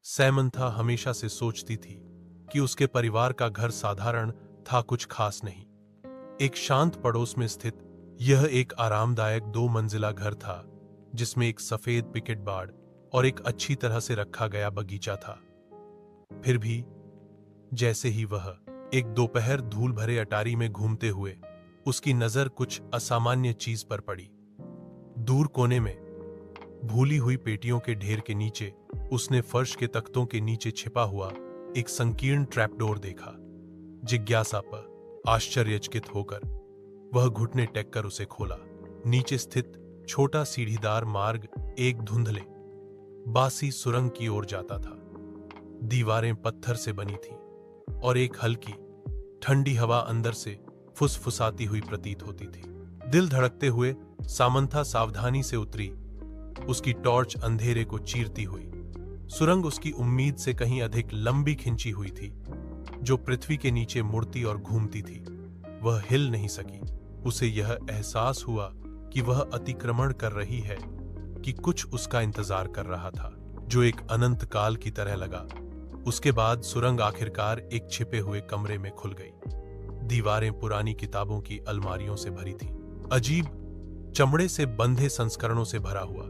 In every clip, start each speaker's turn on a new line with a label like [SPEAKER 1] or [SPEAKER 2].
[SPEAKER 1] Samantha हमेशा से सोचती थी कि उसके परिवार का घर साधारण था, कुछ खास नहीं। एक शांत पड़ोस में स्थित यह एक आरामदायक 2 मंजिला घर था, जिसमें एक सफेद पिकेट बाड़ और एक अच्छी तरह से रखा गया बगीचा था। फिर भी जैसे ही वह एक दोपहर धूल भरे अटारी में घूमते हुए उसकी नजर कुछ असामान्य चीज पर पड़ी। दूर कोने में भूली हुई पेटियों के ढेर के नीचे उसने फर्श के तख्तों के नीचे छिपा हुआ एक संकीर्ण ट्रैपडोर देखा। जिज्ञासा पर आश्चर्यचकित होकर वह घुटने टेक कर उसे खोला। नीचे स्थित छोटा सीढ़ीदार मार्ग एक धुंधले बासी सुरंग की ओर जाता था। दीवारें पत्थर से बनी थीं और एक हल्की ठंडी हवा अंदर से फुसफुसाती हुई प्रतीत होती थी। दिल धड़कते हुए सामंथा सावधानी से उतरी। उसकी टॉर्च अंधेरे को चीरती हुई। सुरंग उसकी उम्मीद से कहीं अधिक लंबी खिंची हुई थी, जो पृथ्वी के नीचे मुड़ती और घूमती थी। वह हिल नहीं सकी। उसे यह एहसास हुआ कि वह अतिक्रमण कर रही है, कि कुछ उसका इंतजार कर रहा था, जो एक अनंत काल की तरह लगा। उसके बाद सुरंग आखिरकार एक छिपे हुए कमरे में खुल गई। दीवारें पुरानी किताबों की अलमारियों से भरी थीं, अजीब चमड़े से बंधे संस्करणों से भरा हुआ।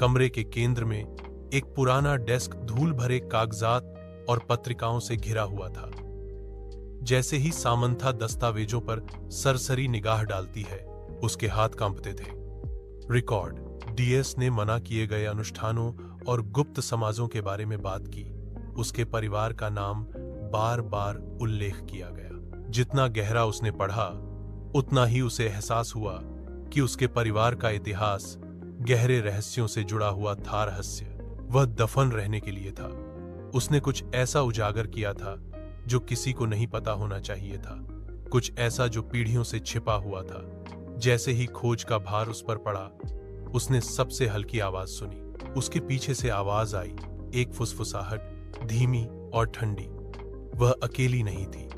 [SPEAKER 1] कमरे के केंद्र में एक पुराना डेस्क धूल भरे कागजात और पत्रिकाओं से घिरा हुआ था। जैसे ही सामंथा दस्तावेजों पर सरसरी निगाह डालती है, उसके हाथ कांपते थे। रिकॉर्ड। डीएस ने मना किए गए अनुष्ठानों और गुप्त समाजों के बारे में बात की। उसके परिवार का नाम बार बार उल्लेख किया गया। जितना गहरा उसने पढ़ा, उतना ही उसे एहसास हुआ कि उसके परिवार का इतिहास गहरे रहस्यों से जुड़ा हुआ था। रहस्य वह दफन रहने के लिए था। उसने कुछ ऐसा उजागर किया था जो किसी को नहीं पता होना चाहिए था, कुछ ऐसा जो पीढ़ियों से छिपा हुआ था। जैसे ही खोज का भार उस पर पड़ा, उसने सबसे हल्की आवाज सुनी। उसके पीछे से आवाज आई, एक फुसफुसाहट, धीमी और ठंडी। वह अकेली नहीं थी।